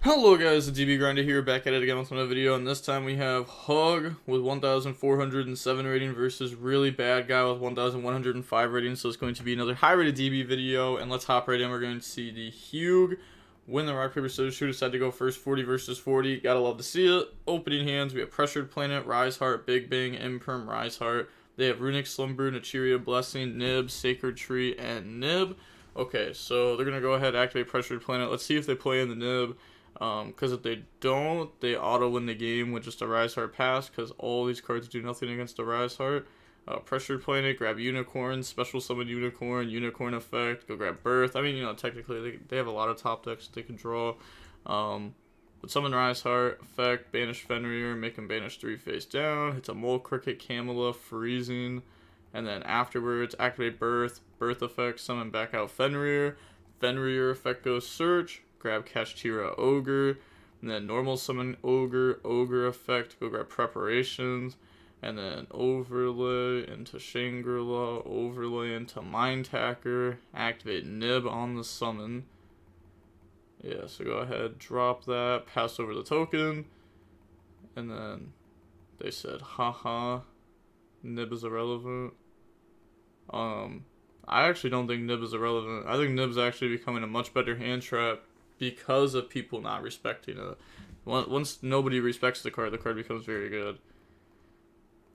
Hello guys, the DB Grinder here, back at it again with another video, and this time we have Hug with 1,407 rating versus really bad guy with 1,105 rating, so it's going to be another high rated DB video, and let's hop right in. We're going to see the Hug win the rock, paper, scissors, shoot, decide to go first, 40 versus 40, gotta love to see it. Opening hands, we have Pressured Planet, Rise Heart, Big Bang, Imperm, Rise Heart. They have Runick, Slumber, Naturia, Blessing, Nib, Sacred Tree, and Nib. Okay, so they're gonna go ahead and activate Pressured Planet. Let's see if they play in the Nib. Because if they don't, they auto win the game with just a Rise Heart pass, because all these cards do nothing against a Rise Heart. Pressured Planet, grab Unicorn, Special Summon Unicorn, Unicorn Effect, go grab Birth. I mean, you know, technically they have a lot of top decks that they can draw. But summon Rise Heart, Effect, Banish Fenrir, make him banish 3 face down. It's a Mole Cricket, Camilla, Freezing. And then afterwards, activate Birth, Birth Effect, summon back out Fenrir. Fenrir Effect goes Search. Grab Kashtira Ogre, and then normal summon Ogre, Ogre Effect, go grab Preparations, and then overlay into Shangri-La, overlay into Mind Tacker, activate Nib on the summon. Yeah, so go ahead, drop that, pass over the token, and then they said, haha, Nib is irrelevant. I actually don't think Nib is irrelevant. I think Nib's actually becoming a much better hand trap because of people not respecting it. Once nobody respects the card becomes very good.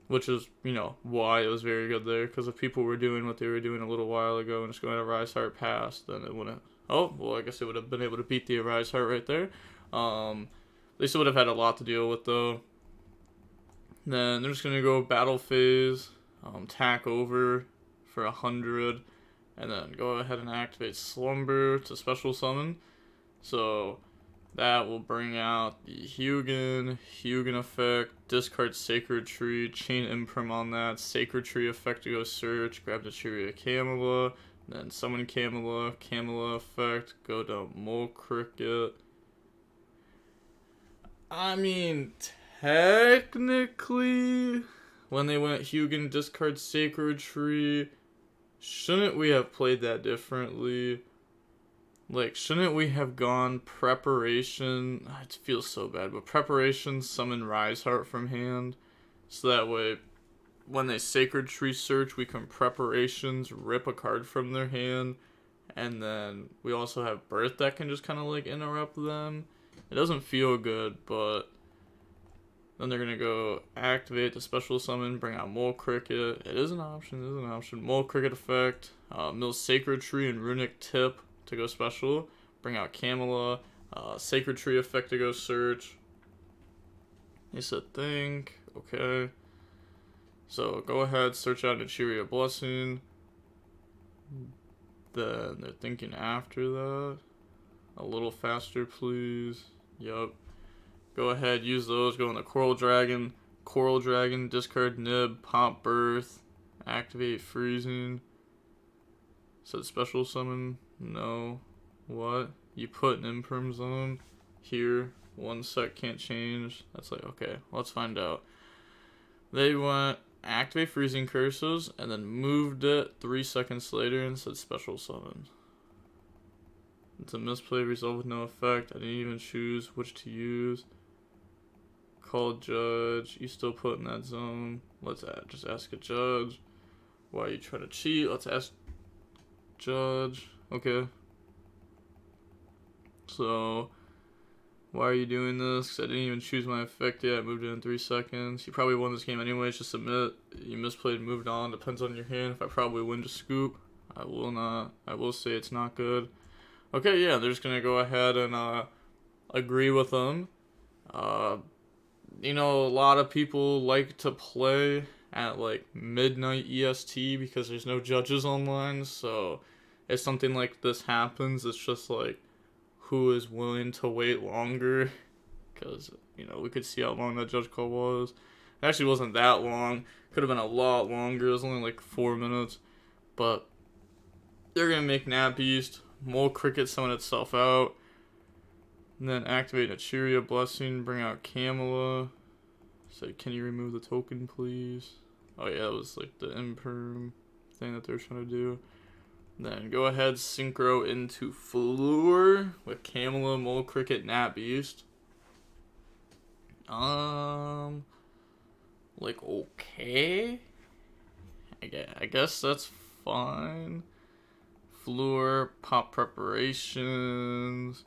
Which is, you know, why it was very good there. Because if people were doing what they were doing a little while ago and just going to Rise Heart past, then it wouldn't. Oh, well, I guess it would have been able to beat the Rise Heart right there. They still would have had a lot to deal with, though. Then they're just going to go Battle Phase, tack over for 100, and then go ahead and activate Slumber to Special Summon. So that will bring out the Hugin Effect, discard Sacred Tree, chain Imperm on that, Sacred Tree Effect to go search, grab the Naturia Camilla, then summon Camilla, Camilla Effect, go to Mole Cricket. I mean, technically, when they went Hugin, discard Sacred Tree, shouldn't we have played that differently? Like, shouldn't we have gone Preparation? It feels so bad, but Preparation, summon Rise Heart from hand. So that way, when they Sacred Tree search, we can Preparations, rip a card from their hand. And then we also have Birth that can just kind of like interrupt them. It doesn't feel good, but then they're going to go activate the Special Summon, bring out Mole Cricket. It is an option, Mole Cricket Effect, mill Sacred Tree and Runick Tip to go special, bring out Camilla, Sacred Tree Effect to go search. He said think, okay. So go ahead, search out Naturia Blessing. Then they're thinking after that. A little faster, please. Yup. Go ahead, use those, go in the Coral Dragon, discard Nib, pop Birth, activate Freezing. Said Special Summon. No. What? You put an Imperm Zone here. 1 sec, can't change. That's like, okay, let's find out. They went activate Freezing Curses and then moved it 3 seconds later and said Special Summon. It's a misplay, result with no effect. I didn't even choose which to use. Call Judge. You still put in that zone. Let's just ask a Judge. Why are you trying to cheat? Let's ask Judge. Okay. So, why are you doing this? 'Cause I didn't even choose my effect yet. I moved it in 3 seconds. You probably won this game anyways. Just admit you misplayed and moved on. Depends on your hand. If I probably win, just scoop. I will not. I will say it's not good. Okay, yeah, they're just going to go ahead and agree with them. You know, a lot of people like to play at like midnight EST because there's no judges online, so if something like this happens, it's just like who is willing to wait longer, because, you know, we could see how long that judge call was. It actually wasn't that long. Could have been a lot longer. It was only like 4 minutes, but they're going to make Nap Beast, Mole Cricket summon itself out, and then activate Naturia Blessing, bring out Camilla. Say, can you remove the token, please? Oh yeah, that was like the Imperm thing that they're trying to do. Then go ahead, synchro into Floor with Camilla, Mole Cricket, Nat Beast. Like, okay. I guess that's fine. Floor, pop preparations.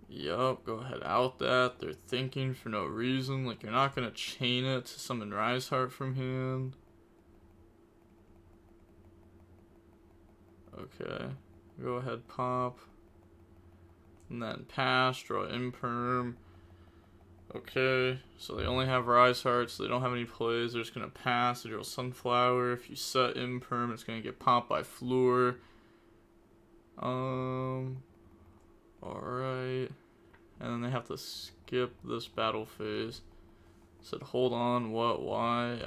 Yup, go ahead out that. They're thinking for no reason. Like, you're not gonna chain it to summon Rise Heart from hand. Okay. Go ahead, pop. And then pass, draw Imperm. Okay, so they only have Rise Heart, so they don't have any plays. They're just gonna pass. They draw Sunflower. If you set Imperm, it's gonna get popped by Floor. Alright. And then they have to skip this battle phase. Said, hold on, what, why?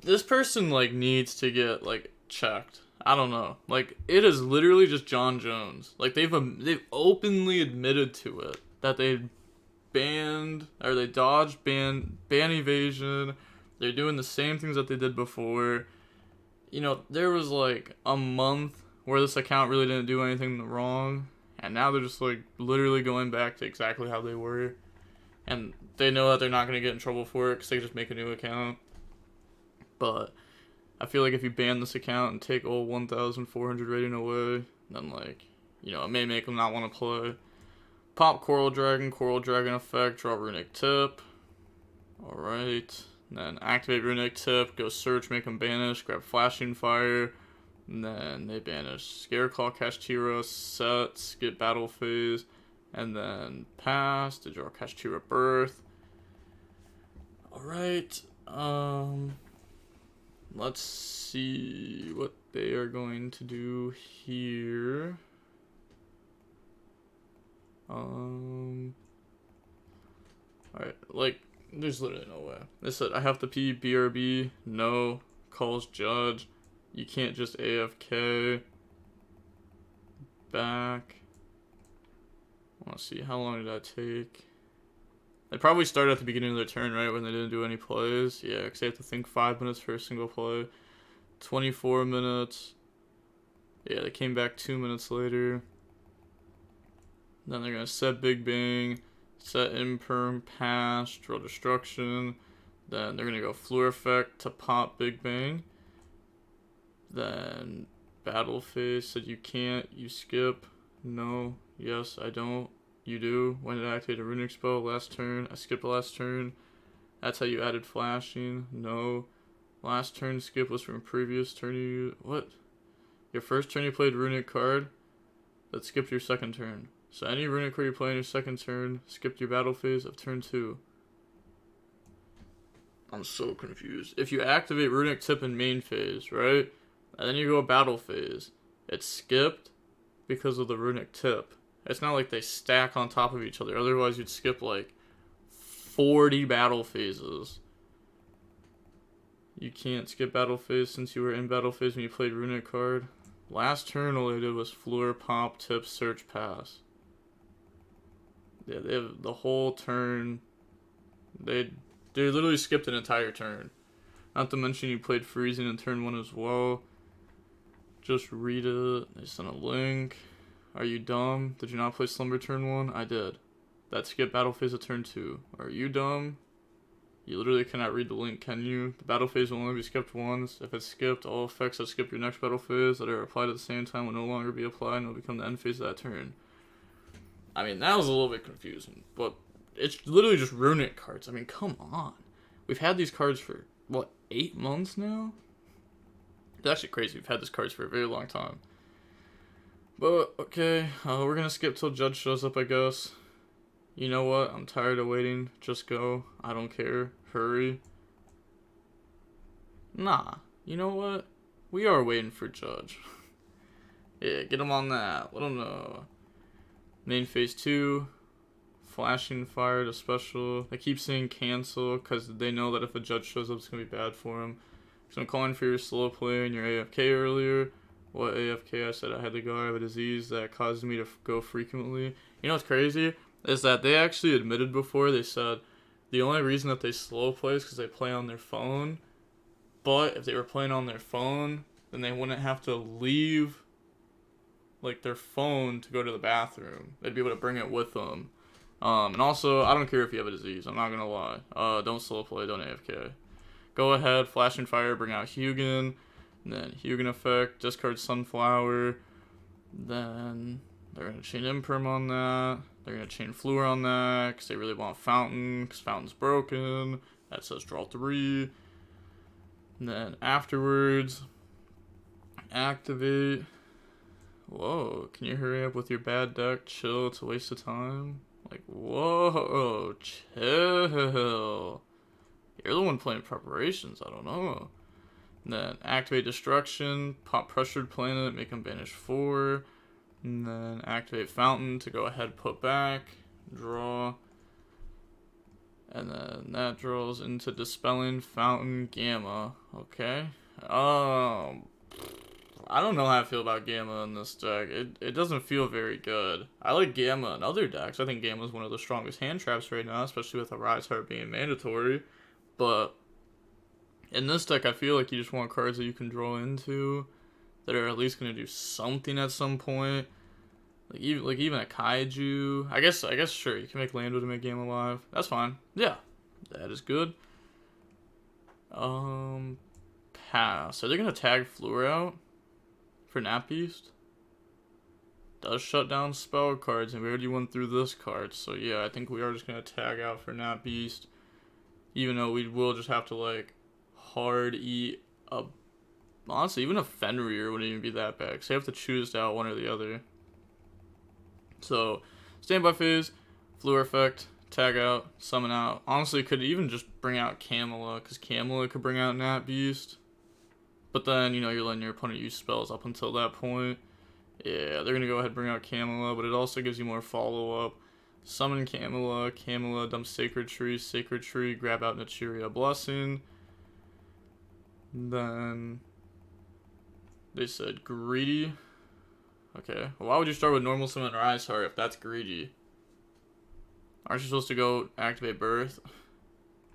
This person, like, needs to get, like, checked. I don't know. Like, it is literally just John Jones. Like, they've openly admitted to it. That they dodged ban evasion. They're doing the same things that they did before. You know, there was, like, a month where this account really didn't do anything wrong. And now they're just, like, literally going back to exactly how they were. And they know that they're not going to get in trouble for it because they just make a new account. But I feel like if you ban this account and take all 1,400 rating away, then, like, you know, it may make them not want to play. Pop Coral Dragon effect, draw Runick Tip. Alright. Then activate Runick Tip, go search, make them banish, grab Flashing Fire. And then they banish Scareclaw, Kashtira, set, skip battle phase, and then pass to draw Kashtira Birth. Alright, let's see what they are going to do here. Alright, like, there's literally no way. They said, I have to pee, BRB, no, calls Judge. You can't just AFK. Back. I want to see, how long did that take? They probably started at the beginning of their turn, right? When they didn't do any plays. Yeah, because they have to think 5 minutes for a single play. 24 minutes. Yeah, they came back 2 minutes later. Then they're going to set Big Bang. Set Imperm, pass, draw Destruction. Then they're going to go Floor Effect to pop Big Bang. Then battle phase, said you can't, you skip. No, yes, I don't, you do. When did I activate a Runick spell? Last turn. I skipped the last turn. That's how you added flashing. No. Last turn skip was from previous turn you... What? Your first turn you played Runick card? That skipped your second turn. So any Runick card you play in your second turn skipped your battle phase of turn 2. I'm so confused. If you activate Runick Tip in main phase, right? And then you go battle phase. It's skipped because of the Runick Tip. It's not like they stack on top of each other. Otherwise, you'd skip like 40 battle phases. You can't skip battle phase since you were in battle phase when you played Runick card. Last turn, all they did was Floor, Pop, Tip, Search, Pass. Yeah, they have the whole turn. They literally skipped an entire turn. Not to mention you played Freezing in turn 1 as well. Just read it. They sent a link. Are you dumb? Did you not play Slumber turn 1? I did. That skipped battle phase of turn 2. Are you dumb? You literally cannot read the link, can you? The battle phase will only be skipped once. If it's skipped, all effects that skip your next battle phase that are applied at the same time will no longer be applied and will become the end phase of that turn. I mean, that was a little bit confusing, but it's literally just Runick cards. I mean, come on. We've had these cards for, what, 8 months now? It's actually crazy. We've had these cards for a very long time. But, okay, we're gonna skip till Judge shows up, I guess. You know what? I'm tired of waiting. Just go. I don't care. Hurry. Nah. You know what? We are waiting for Judge. Yeah, get him on that. Let him know. Main phase 2. Flashing Fire to special. They keep saying cancel because they know that if a Judge shows up, it's going to be bad for him. So I'm calling for your slow play and your AFK earlier. What AFK? I said I had to go. I have a disease that causes me to go frequently. You know what's crazy? Is that they actually admitted before. They said the only reason that they slow play is because they play on their phone. But if they were playing on their phone, then they wouldn't have to leave like their phone to go to the bathroom. They'd be able to bring it with them. And also, I don't care if you have a disease. I'm not gonna lie. Don't slow play. Don't AFK. Go ahead, Flashing Fire, bring out Hugin. Then Hugin effect, discard Sunflower. Then they're going to chain Imperm on that. They're going to chain Fluor on that because they really want Fountain because Fountain's broken. That says draw 3. And then afterwards, activate. Whoa, can you hurry up with your bad deck? Chill, it's a waste of time. Like, whoa, chill. You're the one playing preparations, I don't know. And then activate Destruction, pop Pressured Planet, make him banish 4. And then activate Fountain to go ahead, put back, draw. And then that draws into Dispelling, Fountain, Gamma. Okay. I don't know how I feel about Gamma in this deck. It doesn't feel very good. I like Gamma in other decks. I think Gamma is one of the strongest hand traps right now, especially with a Rise Heart being mandatory. But in this deck, I feel like you just want cards that you can draw into that are at least going to do something at some point. Like even a Kaiju. I guess sure, you can make Lando to make Game Alive. That's fine. Yeah, that is good. Pass. So they're going to tag Fluor out for Nap Beast. Does shut down spell cards, and we already went through this card. So yeah, I think we are just going to tag out for Nap Beast. Even though we will just have to like hard eat a, honestly, even a Fenrir wouldn't even be that bad, because they have to choose out one or the other. So, standby phase, Fluor effect, tag out, summon out. Honestly, could even just bring out Camilla, because Camilla could bring out Nat Beast. But then, you know, you're letting your opponent use spells up until that point. Yeah, they're going to go ahead and bring out Camilla, but it also gives you more follow-up. Summon Camilla, dump Sacred Tree, grab out Naturia Blessing. Then they said greedy. Okay, well, why would you start with normal summon Rise Heart if that's greedy? Aren't you supposed to go activate Birth?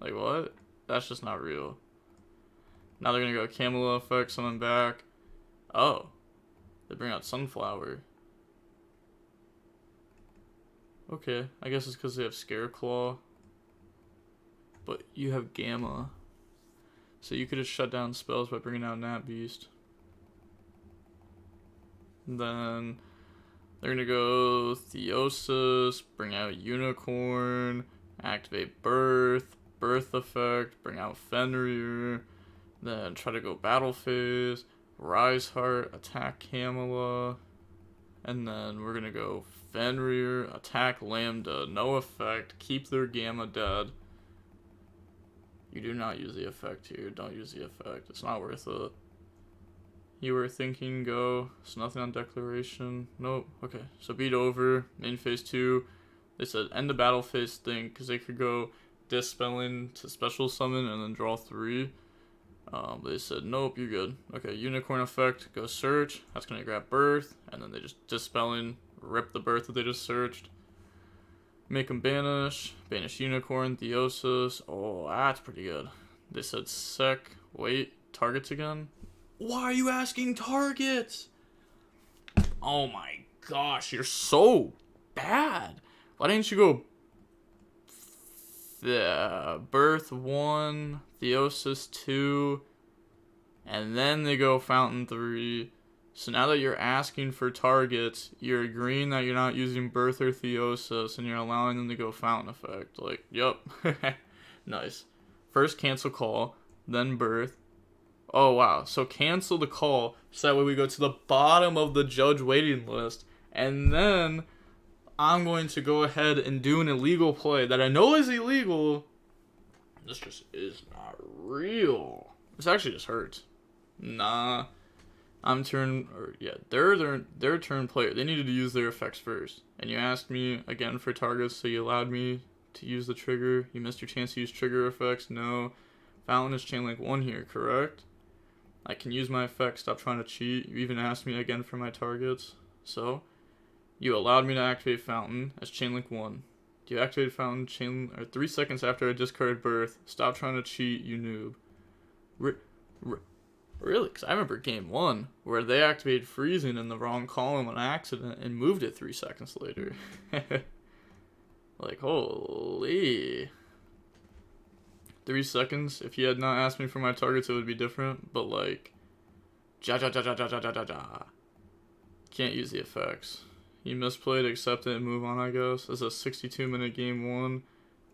Like what? That's just not real. Now they're gonna go Camilla effect, summon back. Oh, they bring out Sunflower. Okay, I guess it's because they have Scareclaw. But you have Gamma. So you could just shut down spells by bringing out Nat Beast. And then they're going to go Theosis, bring out Unicorn, activate Birth effect, bring out Fenrir. Then try to go Battle Phase, Rise Heart, attack Camilla. And then we're going to go Fenrir, attack Lambda, no effect, keep their Gamma dead. You do not use the effect here, don't use the effect, it's not worth it. You were thinking go, so nothing on declaration, nope, okay. So beat over, main phase 2, they said end the battle phase thing, because they could go Dispelling to special summon and then draw 3. But they said, nope, you're good. Okay, Unicorn effect, go search. That's going to grab Birth. And then they just Dispelling, rip the Birth that they just searched. Make them banish. Banish Unicorn, Theosis. Oh, that's pretty good. They said sec. Wait, targets again? Why are you asking targets? Oh my gosh, you're so bad. Why didn't you go Birth 1, Theosis 2, and then they go Fountain 3. So now that you're asking for targets, you're agreeing that you're not using Birth or Theosis, and you're allowing them to go Fountain effect. Like, yep. Nice. First cancel call, then Birth. Oh wow, so cancel the call, so that way we go to the bottom of the judge waiting list, and then I'm going to go ahead and do an illegal play that I know is illegal. This just is not real. This actually just hurts. Nah. Their turn player. They needed to use their effects first. And you asked me again for targets, so you allowed me to use the trigger. You missed your chance to use trigger effects. No. Fountain is chain link 1 here, correct? I can use my effects. Stop trying to cheat. You even asked me again for my targets. So you allowed me to activate Fountain as Chainlink 1. You activated Fountain 3 seconds after I discarded Birth. Stop trying to cheat, you noob. Really? Because I remember game 1 where they activated freezing in the wrong column on accident and moved it 3 seconds later. Like, holy. 3 seconds? If he had not asked me for my targets, it would be different. But, like, ja ja ja ja ja ja ja ja ja. Can't use the effects. You misplayed, accept it, and move on, I guess. This is a 62-minute game 1.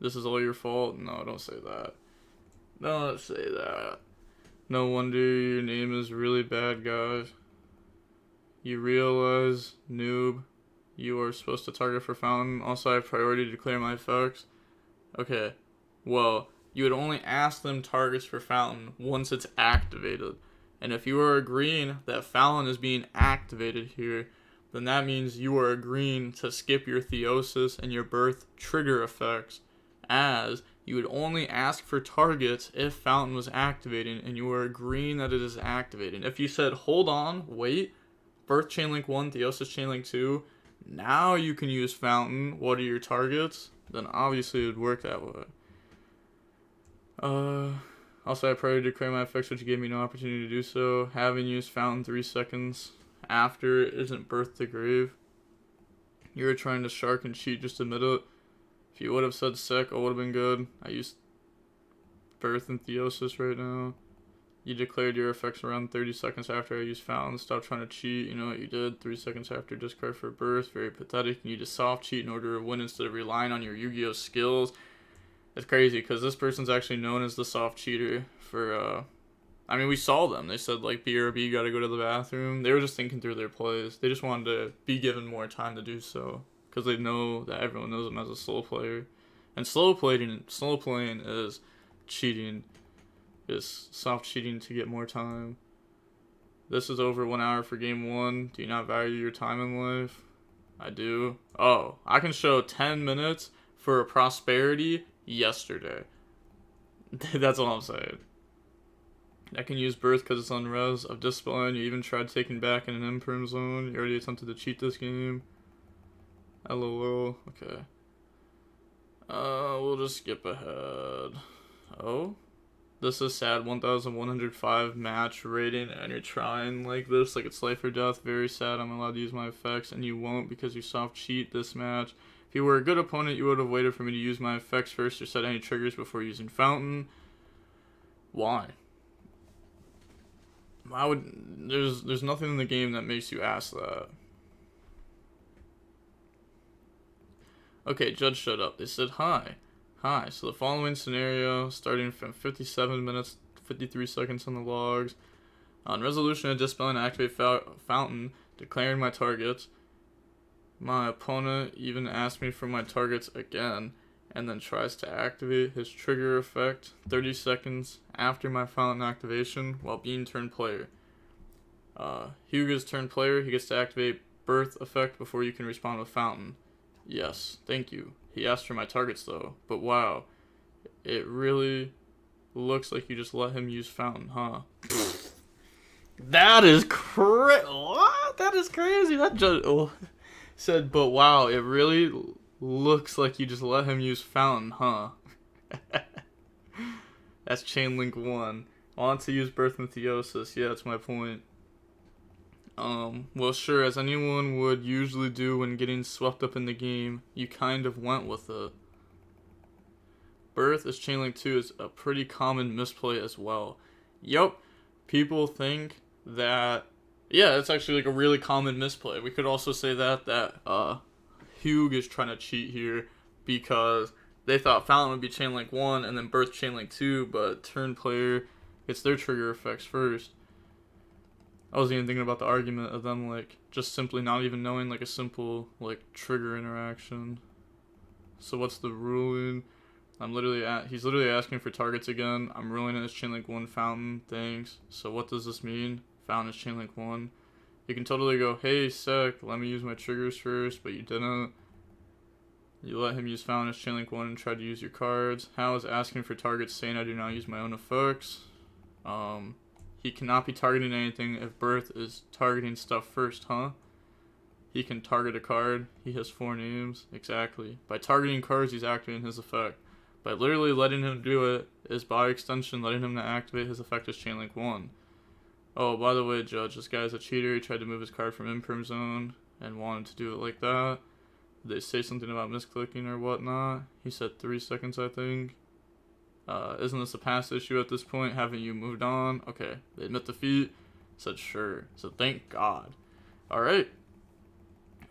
This is all your fault? No, don't say that. Don't say that. No wonder your name is really bad, guys. You realize, noob, you are supposed to target for fountain. Also, I have priority to declare my effects. Okay, well, you would only ask them targets for fountain once it's activated. And if you are agreeing that fountain is being activated here, then that means you are agreeing to skip your theosis and your birth trigger effects, as you would only ask for targets if fountain was activating, and you are agreeing that it is activating. If you said, hold on, wait, birth chain link 1, theosis chain link 2, now you can use fountain, what are your targets? Then obviously it would work that way. Also, I prior to declare my effects, which gave me no opportunity to do so. Having used fountain 3 seconds after isn't birth to grave. You were trying to shark and cheat, just admit it. If you would have said sick, it would have been good. I used birth and theosis right now. You declared your effects around 30 seconds after I used fountain. Stop trying to cheat. You know what you did. 3 seconds after discard for birth. Very pathetic. You need to soft cheat in order to win instead of relying on your YuGiOh skills. It's crazy because this person's actually known as the soft cheater for, I mean, we saw them. They said, like, BRB gotta go to the bathroom. They were just thinking through their plays. They just wanted to be given more time to do so, because they know that everyone knows him as a slow player. And slow playing is cheating. Is soft cheating to get more time. This is over 1 hour for game 1. Do you not value your time in life? I do. Oh, I can show 10 minutes for a prosperity yesterday. That's all I'm saying. I can use birth because it's on res of discipline. You even tried taking back in an imperm zone. You already attempted to cheat this game. LOL. Okay. We'll just skip ahead. Oh? This is sad. 1,105 match rating, and you're trying like this, like it's life or death. Very sad. I'm allowed to use my effects, and you won't because you soft cheat this match. If you were a good opponent, you would have waited for me to use my effects first or set any triggers before using fountain. Why? Why would there's nothing in the game that makes you ask that. Okay, Judge showed up. They said hi. Hi. So the following scenario, starting from 57 minutes 53 seconds on the logs. On resolution of discipline, activate fountain, declaring my targets. My opponent even asked me for my targets again, and then tries to activate his trigger effect 30 seconds after my fountain activation while being turned player. Hugo's turned player, he gets to activate birth effect before you can respond with fountain. Yes, thank you. He asked for my targets though, but wow, it really looks like you just let him use fountain, huh? That is what? That is crazy. That judge said, but wow, it really looks like you just let him use fountain, huh? That's chain link 1. I want to use birth and theosis. Yeah, that's my point. Well, sure, as anyone would usually do when getting swept up in the game, you kind of went with it. Birth as chain link 2 is a pretty common misplay as well. Yup, people think that, yeah, it's actually like a really common misplay. We could also say that Hugh is trying to cheat here because they thought fountain would be chain link 1 and then birth chain link 2, but turn player gets their trigger effects first. I wasn't even thinking about the argument of them, like, just simply not even knowing, like, a simple, like, trigger interaction. So what's the ruling? He's literally asking for targets again. I'm ruling it as chain link 1 fountain. Thanks. So what does this mean? Fountain is chain link 1. You can totally go, hey, sec, let me use my triggers first, but you didn't. You let him use fountain as chain link 1 and try to use your cards. Hal is asking for targets saying I do not use my own effects. He cannot be targeting anything if birth is targeting stuff first, huh? He can target a card. He has 4 names. Exactly. By targeting cards, he's activating his effect. By literally letting him do it is by extension letting him to activate his effect as chain link 1. Oh, by the way, Judge, this guy's a cheater. He tried to move his card from Imperm Zone and wanted to do it like that. Did they say something about misclicking or whatnot? He said 3 seconds, I think. Isn't this a past issue at this point? Haven't you moved on? Okay, they admit defeat. Said sure. So thank God. Alright.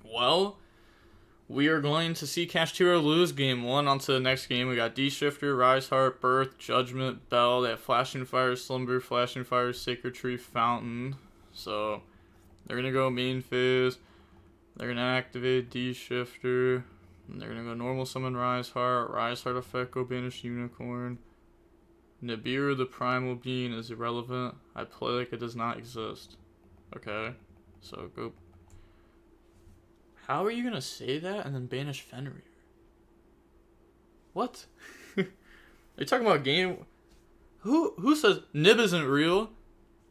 Well, we are going to see Kashtira lose game 1. On to the next game. We got D-Shifter, Rise Heart, Birth, Judgment, Bell. They have Flashing Fire, Slumber, Flashing Fire, Sacred Tree, Fountain. So they're going to go main phase. They're going to activate D-Shifter. And they're going to go normal summon Rise Heart effect, go banish Unicorn. Nibiru the Primal Being is irrelevant. I play like it does not exist. Okay, so go. How are you going to say that and then banish Fenrir? What? Are you talking about game? Who says Nib isn't real?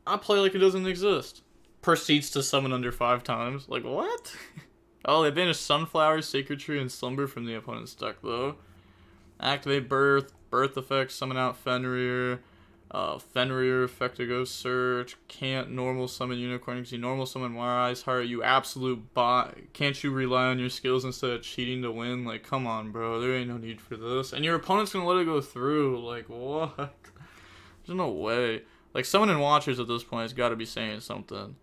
I play like it doesn't exist. Proceeds to summon under 5 times. Like, what? Oh, they banished Sunflower, Sacred Tree, and Slumber from the opponent's deck, though. Activate Birth effect, summon out Fenrir. Fenrir effect to go search. Can't normal summon Unicorn because you normal summon Rise Heart. You absolute bot. Can't you rely on your skills instead of cheating to win? Like, come on, bro. There ain't no need for this. And your opponent's gonna let it go through. Like, what? There's no way. Like, summoning Watchers at this point has got to be saying something.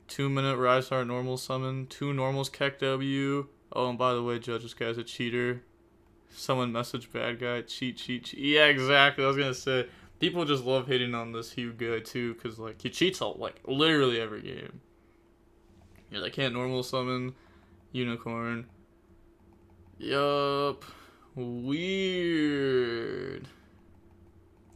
2-minute Rise Heart normal summon. 2 normals Keck W. Oh, and by the way, Judge, this guy's a cheater. Someone message bad guy. Cheat. Yeah, exactly. I was going to say, people just love hating on this YuGiOh too, because, like, he cheats all, like, literally every game. Yeah, they can't normal summon Unicorn. Yup. Weird.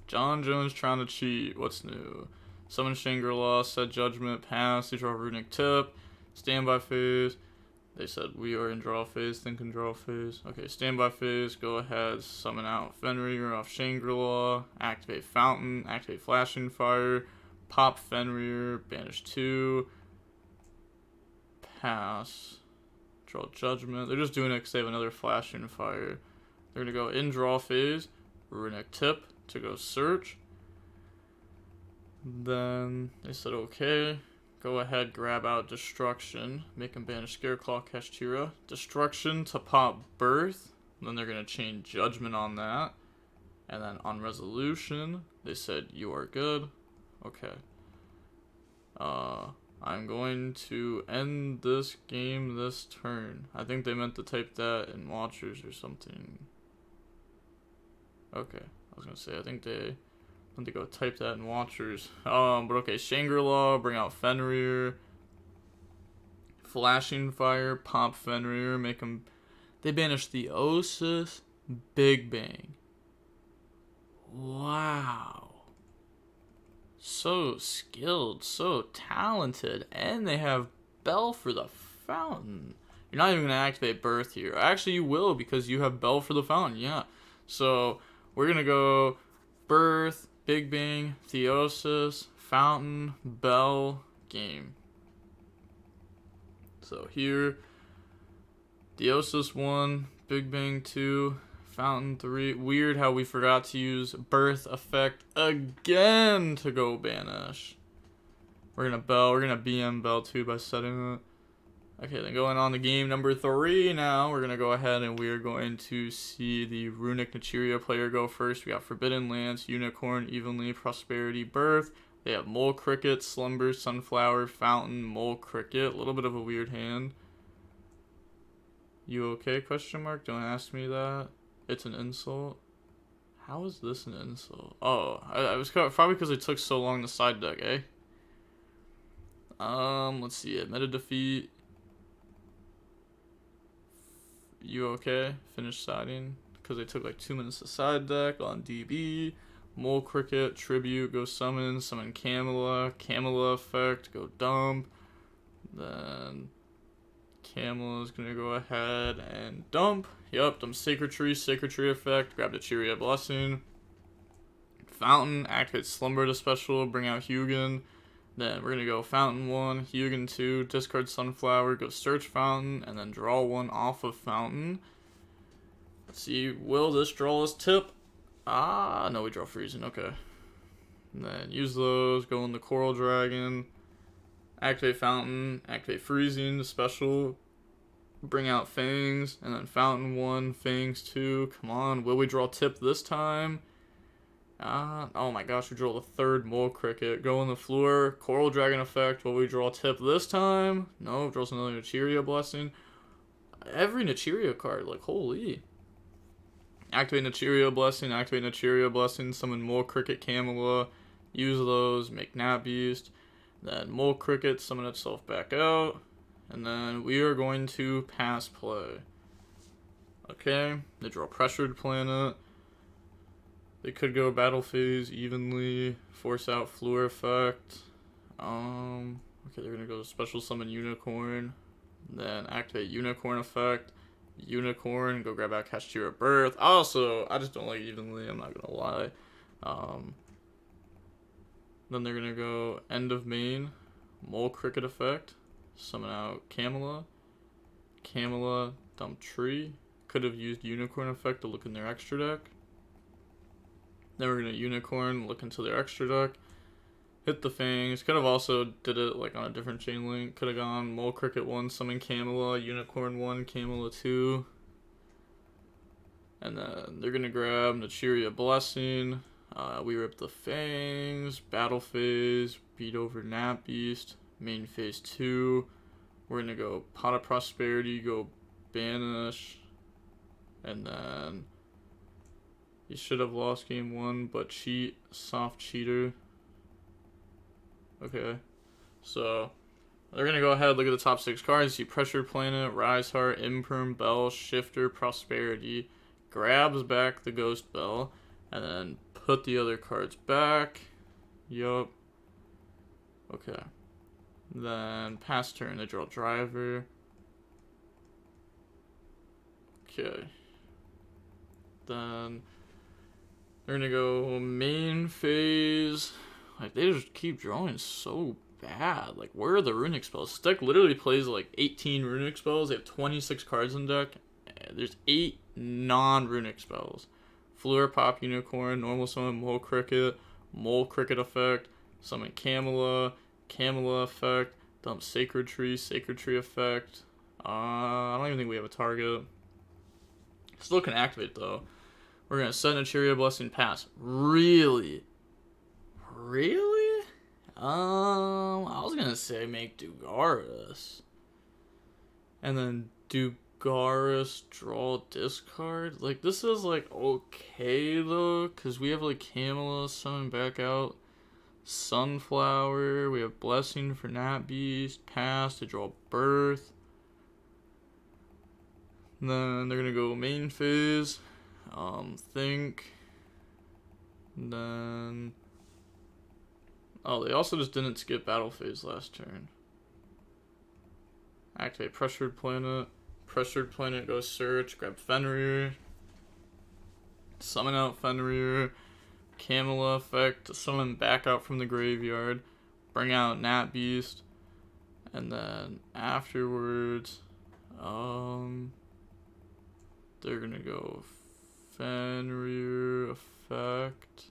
John Jones trying to cheat. What's new? Summon Shangri-La, set Judgment, pass, they draw Runick tip, standby phase. They said we are in draw phase, thinking draw phase. Okay, standby phase, go ahead, summon out Fenrir off Shangri-La, activate Fountain, activate Flashing Fire, pop Fenrir, banish 2, pass, draw Judgment. They're just doing it because they have another Flashing Fire. They're going to go in draw phase, Runick tip to go search. Then they said, okay, go ahead, grab out Destruction, make him banish Scareclaw, Kashtira. Destruction to pop Birth, and then they're going to chain Judgment on that. And then on Resolution, they said, you are good. Okay. I'm going to end this game this turn. I think they meant to type that in Watchers or something. Okay, I was going to say, I think they go type that in Watchers. But okay, Shangri-La, bring out Fenrir. Flashing Fire, pop Fenrir, make him. They banish the Theosis, Big Bang. Wow. So skilled, so talented, and they have Bell for the Fountain. You're not even going to activate Birth here. Actually, you will because you have Bell for the Fountain, yeah. So, we're going to go Birth, Big Bang, Theosis, Fountain, Bell, game. So here, Theosis 1, Big Bang 2, Fountain 3. Weird how we forgot to use Birth effect again to go banish. We're going to BM Bell 2 by setting it. Okay, then going on to game number 3 now. We're going to go ahead and we're going to see the Runick Naturia player go first. We got Forbidden Lance, Unicorn, Evenly, Prosperity, Birth. They have Mole Cricket, Slumber, Sunflower, Fountain, Mole Cricket. A little bit of a weird hand. You okay? Question mark. Don't ask me that. It's an insult. How is this an insult? Oh, I was probably because it took so long to side deck, eh? Let's see. Admitted defeat. You okay? Finish siding. Because they took like 2 minutes to side deck on DB. Mole Cricket, Tribute, go summon Camilla effect, go dump. Then Camilla is going to go ahead and dump. Yup, dump Sacred Tree effect, grab the Naturia Blessing. Fountain, activate Slumber to special, bring out Hugin. Then we're going to go Fountain 1, Hugin 2, discard Sunflower, go search Fountain, and then draw 1 off of Fountain. Let's see, will this draw us tip? Ah, no, we draw Freezing, okay. And then use those, go in the Coral Dragon, activate Fountain, activate Freezing, the special, bring out Fangs, and then Fountain 1, Fangs 2. Come on, will we draw Tip this time? Oh my gosh, we draw the third Mole Cricket. Go in the Floor, Coral Dragon effect. Will we draw Tip this time? No, draws another Naturia Blessing. Every Naturia card, like, holy. Activate Naturia Blessing, summon Mole Cricket Camilla, use those, make Nat Beast, then Mole Cricket, summon itself back out, and then we are going to pass play. Okay, they draw Pressured Planet. They could go Battle Phase evenly, force out Floor effect. Okay, they're gonna go Special Summon Unicorn, then activate Unicorn effect. Unicorn, go grab out Kashtira Birth. Also, I just don't like evenly, I'm not gonna lie. Then they're gonna go End of Main, Mole Cricket effect, summon out Camilla, dump Tree. Could have used Unicorn effect to look in their extra deck. Then we're gonna Unicorn, look into their extra deck, hit the Fangs. Could have also did it like on a different chain link. Could have gone Mole Cricket 1, summon Camilla, Unicorn 1, Camilla 2. And then they're gonna grab Naturia Blessing. We rip the Fangs, Battle Phase, beat over Nat Beast, main phase 2. We're gonna go Pot of Prosperity, go Banish. And then you should have lost game 1, but cheat, soft cheater. Okay, so they're gonna go ahead, look at the top 6 cards. See Pressured Planet, Rise Heart, Imperm, Bell, Shifter, Prosperity. Grabs back the Ghost Bell, and then put the other cards back. Yup. Okay. Then pass turn, they draw Driver. Okay. Then they're gonna go main phase. Like, they just keep drawing so bad. Like, where are the Runick spells? This deck literally plays like 18 Runick spells. They have 26 cards in deck. There's 8 non-Runick spells. Floor, Pop, Unicorn, Normal Summon, Mole Cricket effect, summon Camilla effect, dump Sacred Tree effect. I don't even think we have a target. Still can activate though. We're gonna set Naturia Blessing, pass. Really? I was gonna say make Dugaris. And then Dugaris draw discard. Like, this is like okay though, because we have like Camilla summon back out, Sunflower, we have Blessing for Nat Beast, pass to draw Birth. And then they're gonna go main phase, think. And then they also just didn't skip battle phase last turn. Activate Pressured Planet. Pressured Planet goes search, grab Fenrir. Summon out Fenrir. Camilla effect to summon back out from the graveyard. Bring out Nat Beast. And then afterwards, they're gonna go Fenrir effect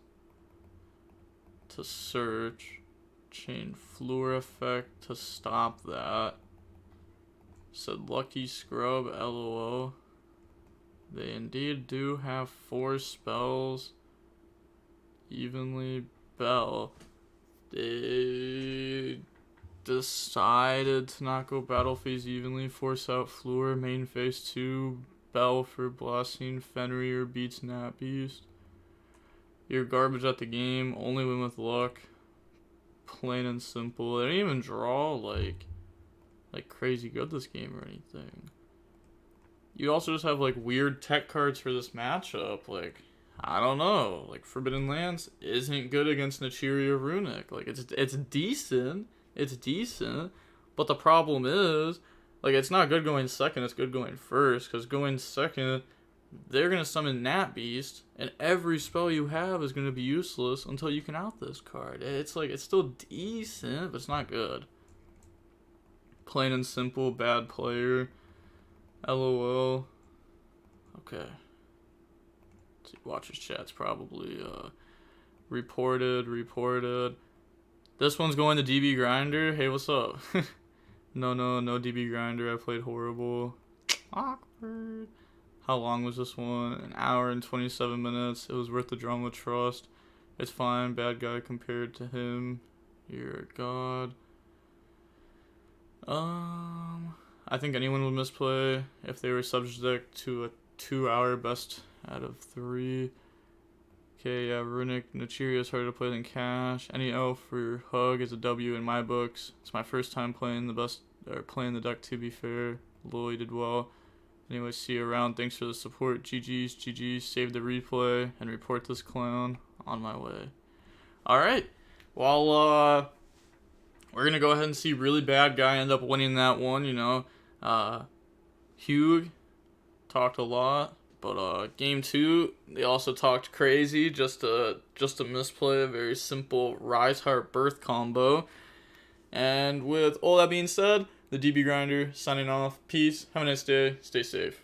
to search, chain Floor effect to stop that. Said Lucky Scrub, LOL. They indeed do have 4 spells. Evenly Bell. They decided to not go battle phase evenly. Force out Floor, main phase 2. Bell for Blessing. Fenrir beats Nat Beast. You're garbage at the game. Only win with luck. Plain and simple. They didn't even draw like crazy good this game or anything. You also just have like weird tech cards for this matchup. Like, I don't know. Like, Forbidden Lands isn't good against Naturia Runick. Like, it's decent. It's decent. But the problem is, like, it's not good going second. It's good going first. Because going second, they're going to summon Nat Beast. And every spell you have is going to be useless until you can out this card. It's like, it's still decent, but it's not good. Plain and simple, bad player. LOL. Okay. Let's see, Watcher's chat's probably Reported. This one's going to DB Grinder. Hey, what's up? No DB Grinder. I played horrible. Awkward. How long was this one? An hour and 27 minutes. It was worth the drama. Trust. It's fine. Bad guy compared to him. You're a god. I think anyone would misplay if they were subject to a 2-hour best out of 3. Okay, yeah, Runick. Naturia is harder to play than Cash. Any O for Hug is a W in my books. It's my first time playing the deck, to be fair. Lloyd did well. Anyway, see you around. Thanks for the support. GG's. Save the replay and report this clown. On my way. Alright. Well, we're going to go ahead and see really bad guy end up winning that one, you know. Hugh talked a lot. But game 2, they also talked crazy, just a misplay, a very simple Rise Heart Birth combo. And with all that being said, the DB Grinder signing off. Peace. Have a nice day. Stay safe.